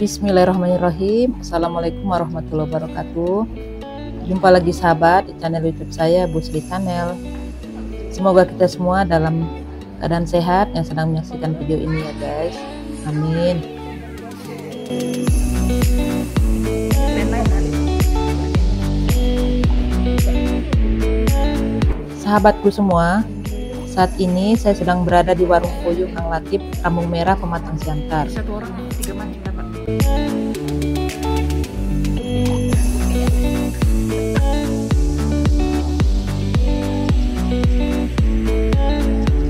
Bismillahirrahmanirrahim. Assalamualaikum warahmatullahi wabarakatuh. Jumpa lagi sahabat di channel YouTube saya, Bu Sri Channel. Semoga kita semua dalam keadaan sehat yang sedang menyaksikan video ini ya guys. Amin. Sahabatku semua, saat ini saya sedang berada di warung puyuh Kang Latif, Kampung Merah, Pematang Siantar. Satu orang 3 mancing dapat.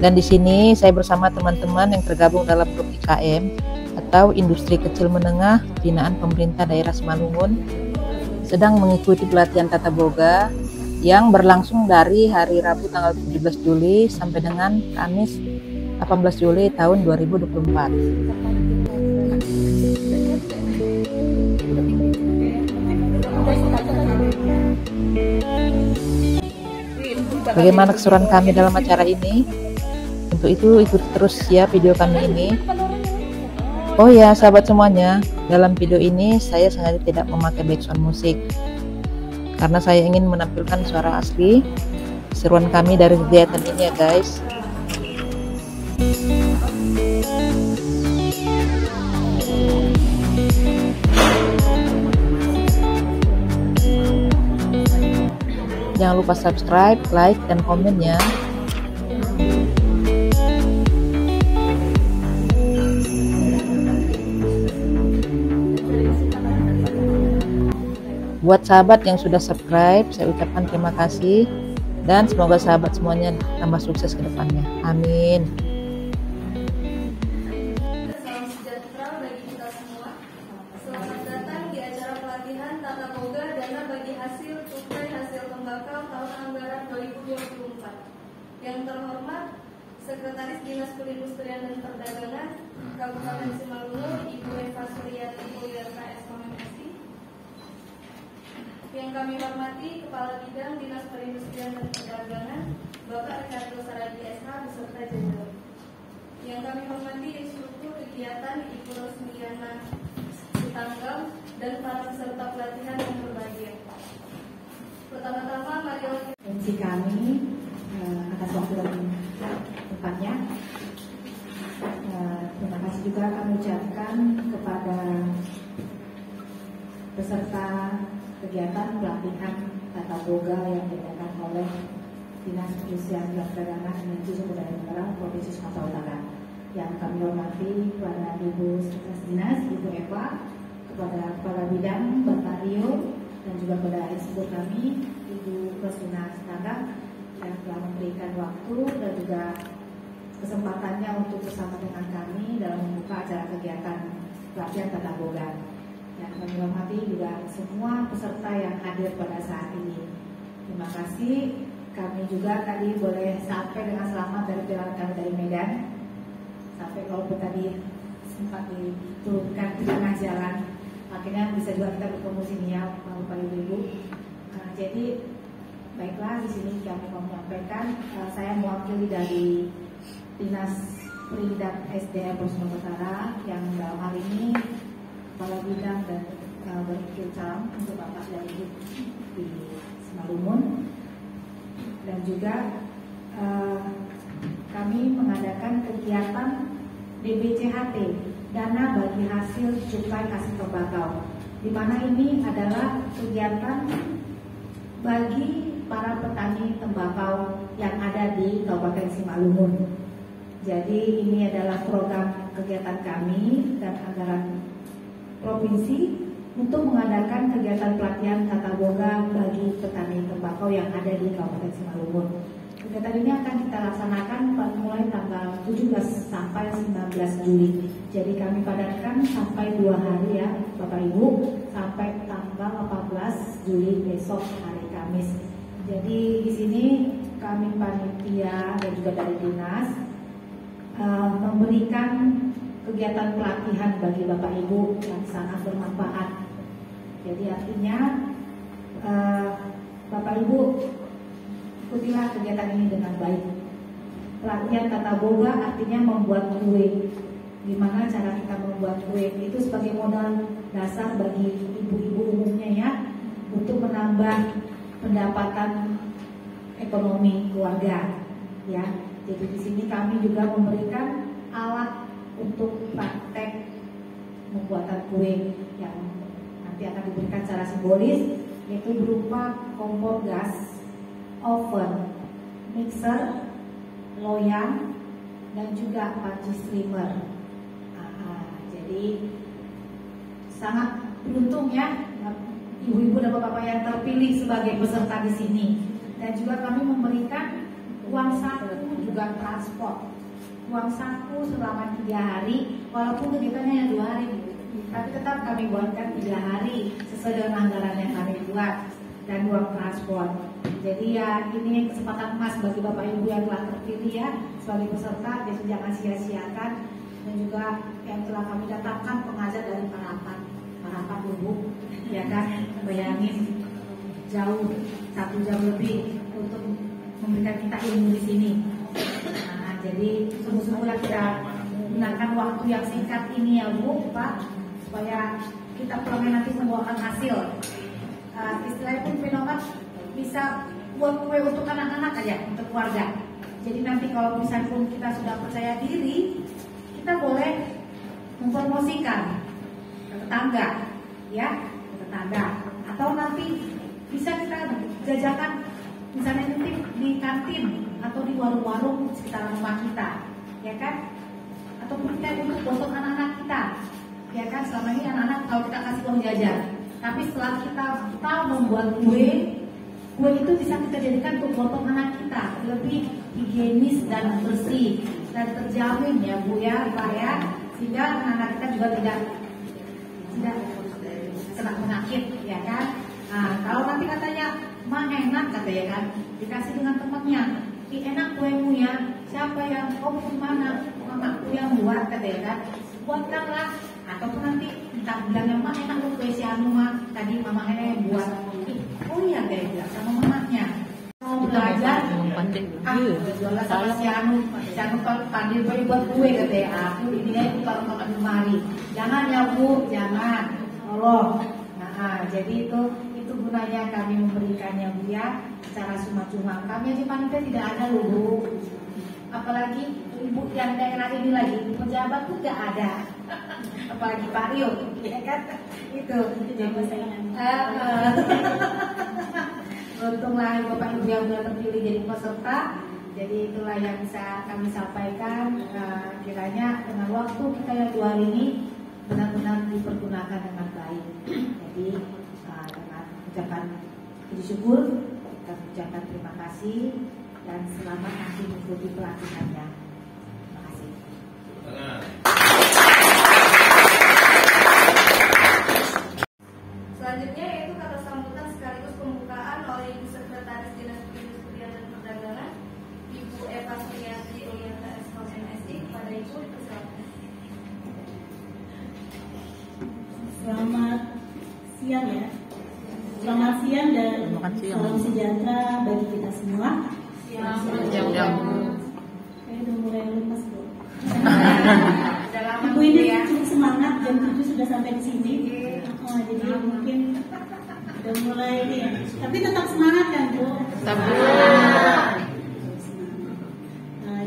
Dan di sini saya bersama teman-teman yang tergabung dalam grup IKM atau Industri Kecil Menengah binaan pemerintah daerah Simalungun sedang mengikuti pelatihan tata boga yang berlangsung dari hari Rabu tanggal 17 Juli sampai dengan Kamis 18 Juli tahun 2024. Bagaimana keseruan kami dalam acara ini? Untuk itu ikuti terus ya video kami ini. Oh ya sahabat semuanya, dalam video ini saya sengaja tidak memakai background musik karena saya ingin menampilkan suara asli keseruan kami dari kegiatan ini ya guys. Jangan lupa subscribe, like, dan komen ya. Buat sahabat yang sudah subscribe, saya ucapkan terima kasih dan semoga sahabat semuanya tambah sukses ke depannya. Amin. Salam sejahtera bagi kita semua. Selamat datang di acara pelatihan Tata Boga Dana Bagi Hasil Cukai Hasil Tembakau tahun anggaran 2024. Yang terhormat Sekretaris Dinas Perindustrian dan Perdagangan Kabupaten Simalungun Ibu Eva Suryati UIRK SMMSI. Yang kami hormati Kepala Bidang Dinas Perindustrian dan Perdagangan Bapak Ricardo Saragi SH beserta jajaran. Yang kami hormati instruktur kegiatan Ibu Rosmiana Sutanggal dan para peserta pelatihan yang berbahagia. Pertama-tama mari MC kami atas waktu dan tempatnya. Terima kasih juga kami ucapkan kepada peserta kegiatan pelatihan tata boga yang diadakan oleh Dinas Perindustrian dan Perdagangan Energi Sumber Daya Mineral Provinsi Sumatera Utara. Yang kami hormati kepada Ibu Sekretaris Dinas Ibu Eva, kepada Kepala Bidang Bapak Rio, dan juga kepada instruktur kami Ibu Rosina Sutanggang yang telah memberikan waktu dan juga kesempatannya untuk bersama dengan kami dalam membuka acara kegiatan pelatihan tata boga. Yang kami hormati juga semua peserta yang hadir pada saat ini. Terima kasih. Kami juga tadi boleh sampai dengan selamat dari perjalanan kami dari Medan. Sampai walaupun tadi sempat diturunkan di tengah jalan, akhirnya bisa juga kita bertemu sini ya, Bapak Ibu. Jadi baiklah, di sini kami mau menyampaikan, saya mewakili dari Dinas Perindak SDM Sumatera Utara yang dalam hal ini Kepala Bidang dan berikut salam untuk Bapak dan Ibu di Simalungun. Dan juga kami mengadakan kegiatan DBCHT, Dana Bagi Hasil Cukai Hasil Tembakau, di mana ini adalah kegiatan bagi para petani tembakau yang ada di Kabupaten Simalungun. Jadi ini adalah program kegiatan kami dan anggaran provinsi untuk mengadakan kegiatan pelatihan tata boga bagi petani tembakau yang ada di Kabupaten Simalungun. Kegiatan ini akan kita laksanakan mulai tanggal 17 sampai 19 Juli. Jadi kami padatkan sampai 2 hari ya Bapak Ibu, sampai tanggal 14 Juli besok hari Kamis. Jadi di sini kami panitia dan juga dari dinas memberikan kegiatan pelatihan bagi Bapak Ibu yang sangat bermanfaat. Jadi artinya Bapak Ibu ikutilah kegiatan ini dengan baik. Pelatihan tata boga artinya membuat kue. gimana cara kita membuat kue itu sebagai modal dasar bagi ibu-ibu umumnya ya, untuk menambah pendapatan ekonomi keluarga ya. Jadi di sini kami juga memberikan alat untuk praktek pembuatan kue yang nanti akan diberikan secara simbolis, yaitu berupa kompor gas, oven, mixer, loyang, dan juga panci steamer. Jadi sangat beruntung ya ibu-ibu dan bapak-bapak yang terpilih sebagai peserta di sini. Dan juga kami memberikan uang saku juga transport. Uang saku selama 3 hari, walaupun kegiatannya hanya 2 hari, tapi tetap kami buatkan 3 hari sesuai dengan anggaran yang kami buat, dan uang transport. Jadi ya ini kesempatan emas bagi bapak ibu yang telah terpilih ya sebagai peserta, jadi jangan sia-siakan. Dan juga yang telah kami datangkan pengajar dari Parapat Lubuk, ya kan, bayangin jauh 1 jam lebih untuk memberikan kita ilmu di sini. Jadi sungguh-sungguhlah kita gunakan waktu yang singkat ini ya Bu, Pak, supaya kita pulangnya nanti membuahkan hasil. Istilahnya pun Vinomat bisa buat kue untuk anak-anak aja, untuk keluarga. Jadi nanti kalau misalnya pun kita sudah percaya diri, kita boleh mempromosikan ke tetangga, ya, ke tetangga. Atau nanti bisa kita jajakan, misalnya nanti di kantin atau di warung-warung sekitar rumah kita, ya kan? Atau kita untuk untuk anak-anak kita, ya kan? Selama ini anak-anak kalau kita kasih uang jajan, tapi setelah kita tahu membuat kue itu bisa kita jadikan untuk potong anak kita lebih higienis dan bersih dan terjamin ya Bu ya, Pak ya, sehingga anak-anak kita juga tidak kena penyakit, ya kan? Nah, kalau nanti katanya mah enak katanya kan, dikasih dengan temannya, enak kuemu ya, siapa yang gimana, mamaku yang buat katanya kan, buatkanlah. Ataupun nanti kita bilangnya mah enak loh kue si anu mah, tadi mamanya yang buat. Oh iya kayak bilang sama mamanya. Mau belajar, jualan sama si anu pandai buat kue katanya. Aku ini kalau makan kemari, jangan ya Bu, jangan, tolong. Nah, jadi itu gunanya kami memberikannya Bu ya, secara cuma-cuma. Kami aja panitia tidak ada loh Bu. Apalagi ibu yang daerah ini lagi, pejabat pun gak ada. Apalagi Pak Rio, ya kan? Itu. Untunglah Bapak Ibu yang sudah terpilih jadi peserta. Jadi itulah yang bisa kami sampaikan. Kiranya dengan waktu kita yang 2 hari ini benar-benar dipergunakan dengan baik. Jadi dengan ucapan puji syukur, kita ucapkan terima kasih dan selamat nanti mengikuti pelatihannya. Terima kasih. Selanjutnya yaitu kata sambutan sekaligus pembukaan oleh Ibu Sekretaris Dinas Perindustrian dan Perdagangan, Ibu Eva Suryati Olianta SMSI. Kepada Ibu dipersilakan. Selamat siang ya. Selamat siang dan salam sejahtera bagi kita semua. Siang. Saya udah mulai lemas Bu. Ibu ini cukup semangat, jam 7 sudah sampai di sini. Jadi mungkin udah mulai ini ya. Tapi tetap semangat kan Bu? Tetap.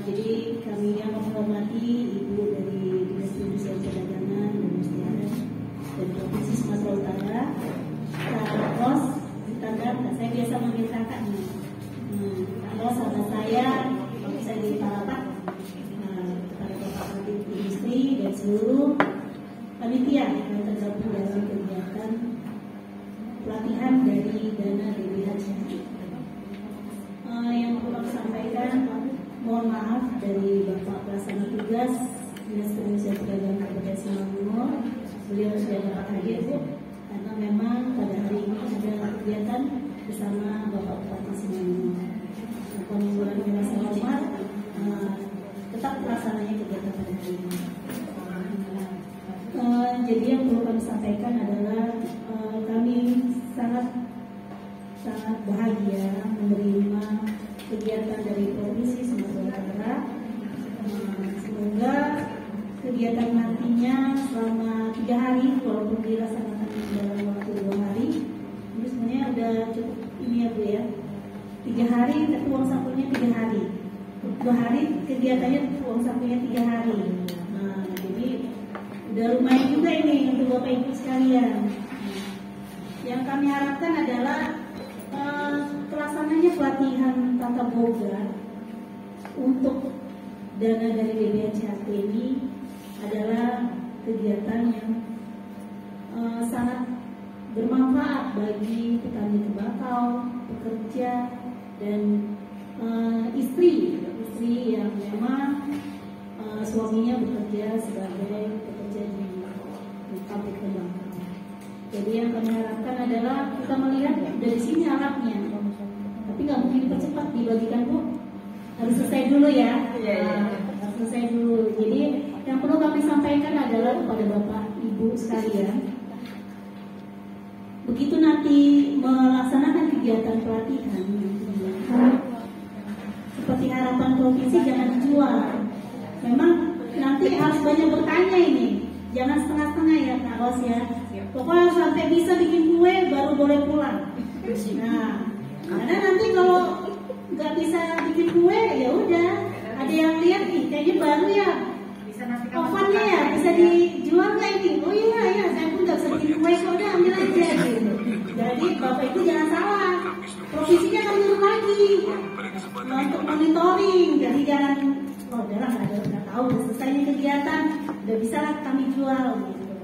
Jadi kami yang menghormati Ibu dari Dinas Perindustrian Perdagangan dan Provinsi Sumatera Utara, Kak Ros, saya biasa manggil kakak nih. Kak Ros, sahabat saya di Parapat, kepada Bapak Menteri Industri dan seluruh panitia yang tergabung dalam kegiatan pelatihan dari dana DBH. Yang perlu aku sampaikan, mohon maaf dari Bapak Pelaksana Tugas Dinas Perindustrian Perdagangan Kabupaten Simalungun. Beliau sudah dapat hadir Bu, karena memang pada hari ini ada kegiatan bersama Bapak Bupati Simalungun. Pengumpulan rasa hormat tetap pelaksananya kegiatan pada hari ini. Jadi yang perlu kami sampaikan adalah kami sangat bahagia menerima kegiatan dari Provinsi Sumatera Utara. Semoga kegiatan nantinya selama 3 hari, walaupun dilaksanakan dalam waktu 2 hari. Ini sebenarnya udah cukup ini ya Bu ya. 3 hari, tapi uang sakunya 3 hari. 2 hari kegiatannya uang sakunya 3 hari. Nah, jadi udah lumayan juga ini untuk Bapak Ibu sekalian. Yang kami harapkan adalah pelaksananya pelatihan tata boga untuk dana dari DBHCAT ini adalah kegiatan yang sangat bermanfaat bagi petani tembakau, pekerja, dan istri yang memang suaminya bekerja sebagai pekerja di pabrik tembakau. Jadi yang kami harapkan adalah kita melihat dari sini alatnya, tapi nggak mungkin dipercepat dibagikan Bu. Harus selesai dulu ya. Harus selesai dulu. Jadi yang perlu kami sampaikan adalah kepada Bapak Ibu sekalian, begitu nanti melaksanakan kegiatan pelatihan, seperti harapan provinsi jangan dijual. Memang nanti harus banyak bertanya ini, jangan setengah-setengah ya Kak Ros ya. Pokoknya sampai bisa bikin kue baru boleh pulang. Nah, karena nanti kalau nggak bisa bikin kue ya udah, ada yang lihat nih kayaknya baru ya, ovennya ya bisa dijual nggak ini? Oh iya ya, saya pun nggak bisa bikin kue, udah ambil aja gitu. Jadi Bapak Ibu jangan salah, profesinya akan turun lagi untuk monitoring. Jadi jangan udahlah nggak tahu udah selesai nih kegiatan, udah bisa lah kami jual gitu.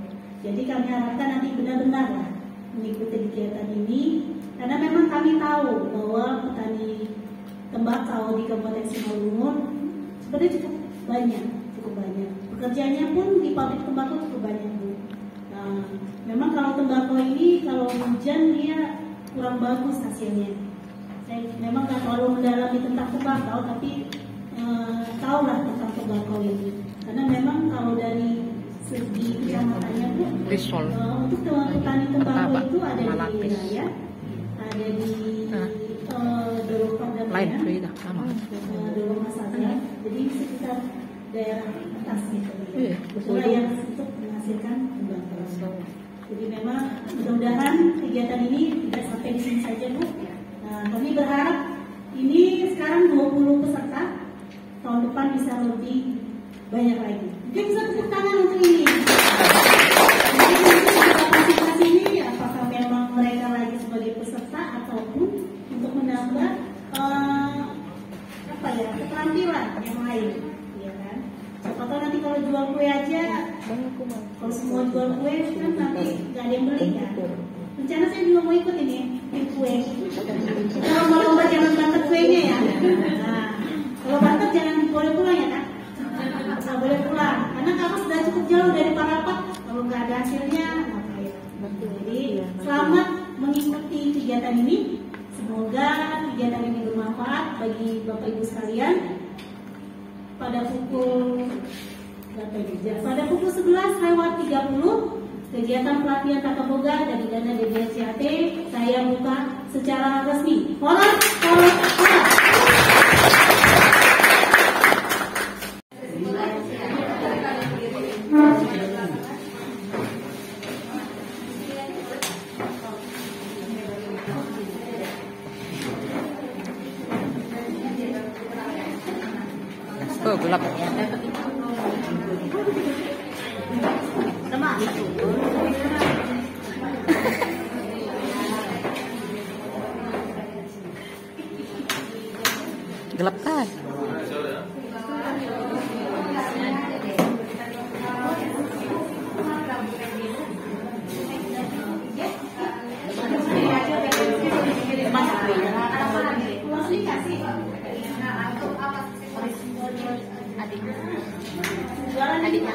Jadi kami harapkan nanti benar-benar lah mengikuti kegiatan ini, karena memang kami tahu bahwa petani tembakau di Kabupaten Simalungun sebenarnya cukup banyak. Pekerjaannya pun di pabrik tembakau cukup banyak Bu. Nah, memang kalau tembakau ini kalau hujan dia kurang bagus hasilnya. Saya memang nggak terlalu mendalami tentang tembakau, tapi tahulah tentang tembakau ini. Karena memang kalau dari segi kecamatannya Bu, untuk petani tembakau itu ada di wilayah, ada di Dolo Masada, jadi sekitar daerah atas gitu. Betul yang untuk menghasilkan tembakau. Jadi memang mudah-mudahan kegiatan ini tidak sampai di sini saja Bu. Nah, kami berharap ini sekarang 20 peserta, tahun depan bisa lebih banyak lagi. Mungkin bisa tepuk tangan untuk ini. Partisipasi ini apakah memang mereka lagi sebagai peserta ataupun untuk menambah keterampilan yang lain, ya kan? Siapa tahu nanti kalau jual kue aja, kalau semua jual kue kan nanti nggak ada yang beli kan? Rencana saya juga mau ikut ini bikin kue. Kalau mau lomba jangan bantet kuenya ya. Nah, kalau bantet jangan boleh pulang ya Kak? Nggak boleh pulang, karena kamu sudah cukup jauh dari Parapat. Kalau nggak ada hasilnya, ngapain? Jadi selamat mengikuti kegiatan ini. Semoga kegiatan ini bermanfaat bagi Bapak Ibu sekalian. Pada pukul 11:30 kegiatan pelatihan tata boga dari dana DBHCAT saya buka secara resmi. Horas. Oh, gelap. Gelap kan? Adiknya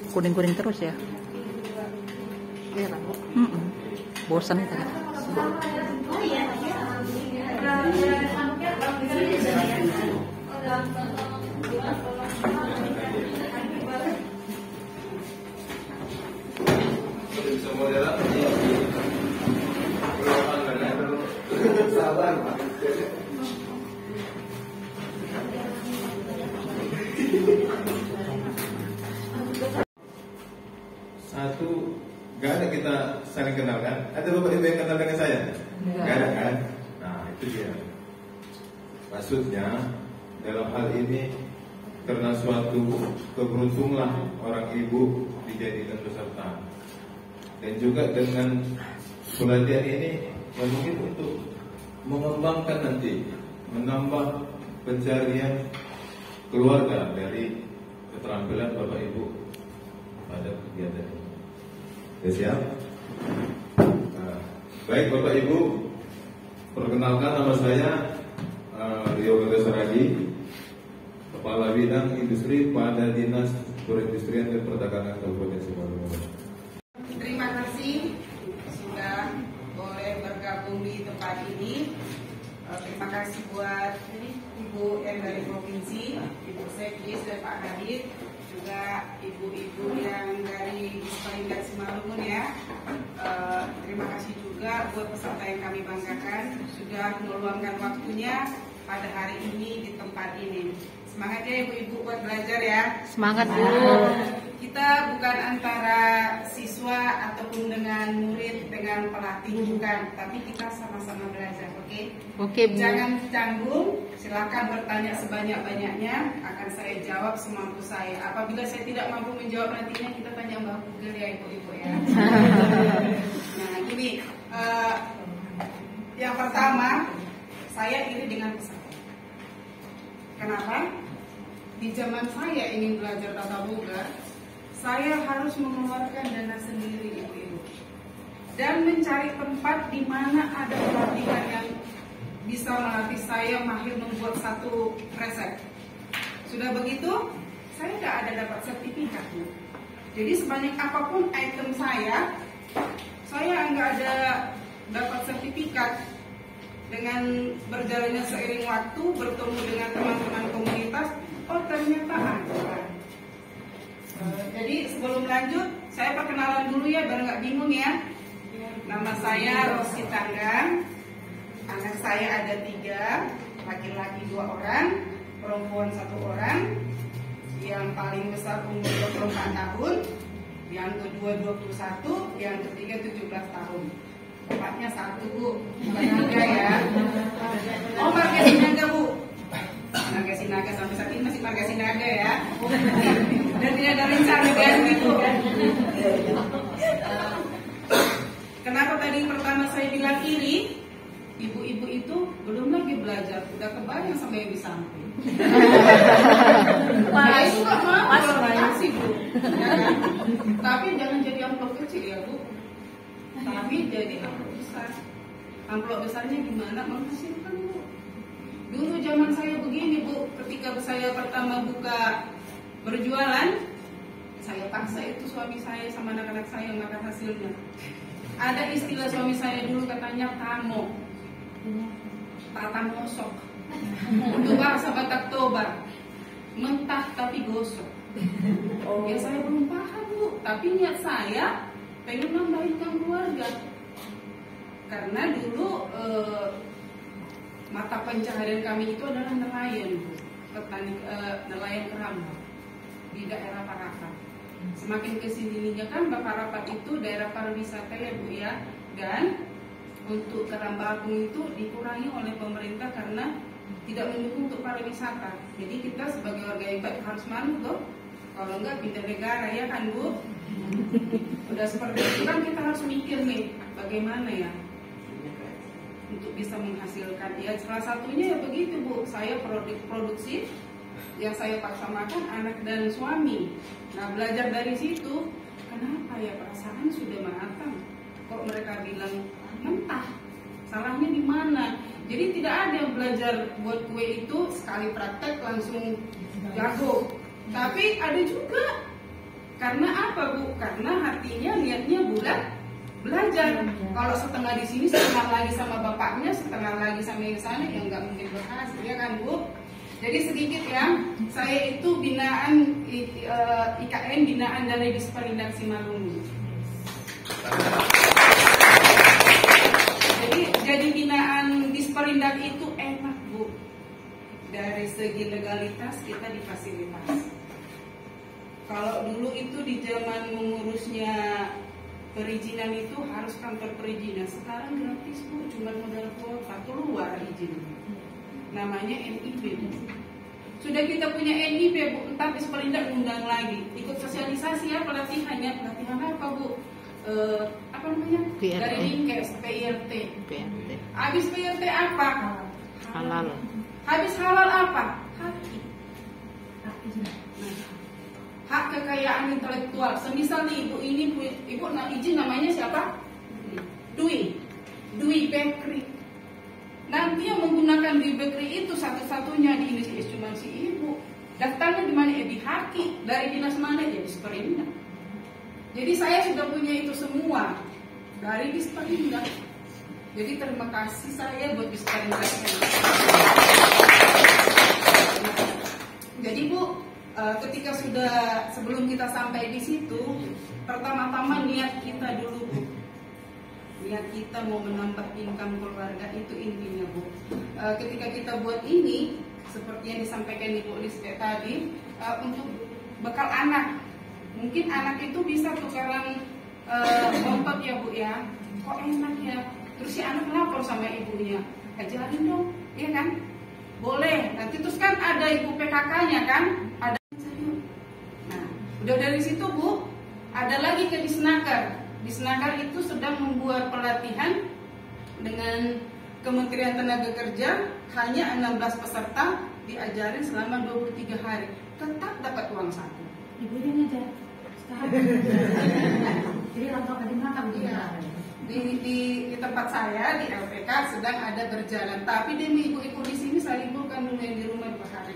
kuning-kuning terus ya. Iya kan Bu? Bosan kan? Satu, gak ada kita saling kenal kan? Ada Bapak Ibu yang kenal dengan saya? Gak ada kan? Nah itu dia. Maksudnya dalam hal ini karena suatu keberuntungan orang ibu dijadikan peserta, dan juga dengan pelatihan ini mungkin untuk mengembangkan nanti, menambah pencarian keluarga dari keterampilan Bapak Ibu pada kegiatan ini. Ya, siap? Nah, baik Bapak Ibu, perkenalkan nama saya Rio Saragi, Kepala Bidang Industri pada Dinas Perindustrian dan Perdagangan Kabupaten Simalungun. Terima kasih sudah boleh bergabung di tempat ini. Terima kasih buat Ibu yang dari provinsi, Ibu Sekis dan Pak Hadid, juga ibu-ibu yang dari Disperindak Simalungun ya. Terima kasih juga buat peserta yang kami banggakan sudah meluangkan waktunya pada hari ini di tempat ini. Semangat ya ibu-ibu buat belajar ya. Semangat Bu. Kita bukan antara siswa ataupun dengan murid dengan pelatih, bukan, tapi kita sama-sama belajar, oke? Oke Bu. Jangan canggung, silakan bertanya sebanyak-banyaknya, akan saya jawab semampu saya. Apabila saya tidak mampu menjawab nantinya kita tanya Mbak Google ya ibu-ibu ya. Nah gini, yang pertama saya iri dengan peserta. Kenapa? Di zaman saya ingin belajar tata boga, saya harus mengeluarkan dana sendiri ibu-ibu dan mencari tempat di mana ada pelatihan yang bisa melatih saya mahir membuat satu resep. Sudah begitu, saya nggak ada dapat sertifikat. Jadi sebanyak apapun item saya nggak ada dapat sertifikat. Dengan berjalannya seiring waktu, bertemu dengan teman-teman komunitas, oh ternyata ada. Jadi sebelum lanjut, saya perkenalan dulu ya, biar nggak bingung ya. Nama saya Rosi Tanggang. Anak saya ada 3, laki-laki 2 orang, perempuan 1 orang. Yang paling besar umur 24 tahun, yang kedua 21, yang ketiga 17 tahun. Tempatnya 1 Bu, Sinaga ya. Oh Marga Sinaga Bu. Marga Sinaga sampai saat ini masih Marga Sinaga ya. Dan tidak ada rencana ganti Bu. Kenapa tadi pertama saya bilang iri? Ibu-ibu itu belum lagi belajar, udah kebayang sampai yang di samping. Itu nggak mau kasih Bu. Ya kan? Tapi jangan jadi amplop kecil ya Bu. Tapi jadi amplop besar. Amplop besarnya gimana? Menghasilkan Bu. Dulu zaman saya begini Bu, ketika saya pertama buka berjualan, saya paksa itu suami saya sama anak-anak saya makan hasilnya. Ada istilah suami saya dulu katanya tamo, tata mosok. Itu bahasa Batak Toba, mentah tapi gosok. Ya saya belum paham Bu, tapi niat saya pengen membaikkan keluarga. Karena dulu mata pencaharian kami itu adalah nelayan, petani nelayan keramba di daerah Parapat. Semakin kesininya kan Parapat itu daerah pariwisata ya Bu ya, dan untuk keramba apung itu dikurangi oleh pemerintah karena tidak mendukung untuk pariwisata. Jadi kita sebagai warga yang baik harus manut loh, kalau enggak pindah negara ya kan Bu. Udah seperti itu kan kita harus mikir nih bagaimana ya untuk bisa menghasilkan. Ya salah satunya ya begitu Bu, saya produksi yang saya paksa makan anak dan suami. Nah belajar dari situ, kenapa ya perasaan sudah matang kok mereka bilang mentah, salahnya di mana? Jadi tidak ada yang belajar buat kue itu sekali praktek langsung jago. Tapi ada juga Karena apa Bu? Karena hatinya niatnya belajar. Kalau setengah di sini, setengah lagi sama bapaknya, setengah lagi sama yang sana, ya nggak mungkin berhasil, ya kan Bu? Jadi sedikit ya, saya itu binaan IKN, binaan dari Disperindak Simalungun. Jadi binaan Disperindak itu enak Bu. Dari segi legalitas kita difasilitasi. Kalau dulu itu di zaman mengurusnya perizinan itu harus kantor perizinan. Sekarang gratis Bu, cuma modal kuota, keluar izin. Namanya NIB. Sudah kita punya NIB Bu, entar Disperindak undang lagi. Ikut sosialisasi ya pelatihannya. Pelatihan apa Bu? Apa namanya? PRT. Dari Linkes, PRT. PRT. Habis PRT apa? Halal. Habis halal apa? Hak kekayaan intelektual. Semisal nih ibu ini, ibu izin namanya siapa? Dwi Bakery. Nanti yang menggunakan Dwi Bakery itu satu-satunya di Indonesia cuma si ibu. Daftarnya di mana? Di Haki. Dari dinas mana? Ya Disperindak. Jadi saya sudah punya itu semua dari Disperindak. Jadi terima kasih saya buat Disperindak. Jadi Bu, ketika sebelum kita sampai di situ, pertama-tama niat kita dulu Bu. Niat kita mau menambah income keluarga itu intinya Bu. Ketika kita buat ini, seperti yang disampaikan Ibu Lisbeth tadi, untuk bekal anak. Mungkin anak itu bisa tukaran bontot ya Bu ya. Kok enak ya? Terus si anak lapor sama ibunya, ajarin dong, iya kan? Boleh. Nanti terus kan ada ibu PKK-nya kan? Ada. Nah, udah dari situ Bu, ada lagi ke Disnaker. Disnaker itu sedang membuat pelatihan dengan Kementerian Tenaga Kerja, hanya 16 peserta diajarin selama 23 hari. Tetap dapat uang saku. Ibunya ngajar sekarang. Jadi langsung ada makan di tempat saya di LPK sedang ada berjalan, tapi demi ibu-ibu di sini saya liburkan dulu yang di rumah 2 hari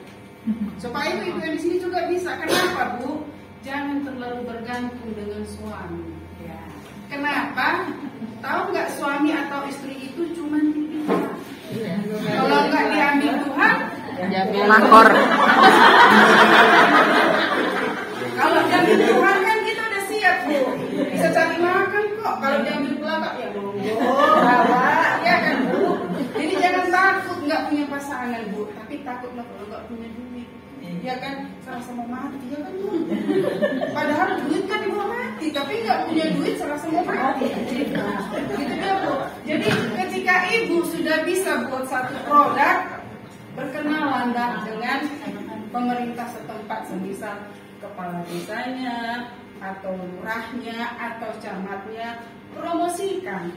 supaya ibu-ibu yang di sini juga bisa. Kenapa Bu? Jangan terlalu bergantung dengan suami. Ya. Kenapa? Tahu nggak suami atau istri itu cuma titipan. Kalau nggak diambil Tuhan, Makor. kalau diambil Tuhan kan kita udah siap Bu, bisa cari makan kok. Kalau diambil belakang ya monggo, ya kan Bu. Jadi jangan takut nggak punya pasangan Bu, tapi takutlah kalau nggak punya duit. Ya kan, sama-sama mati ya kan Bu. Padahal duit kan dibawa mati, tapi nggak punya duit sama-sama mati. Gitu ya Bu. Jadi ketika ibu sudah bisa buat satu produk, berkenalan dengan pemerintah setempat, semisal kepala desanya atau lurahnya atau camatnya, promosikan.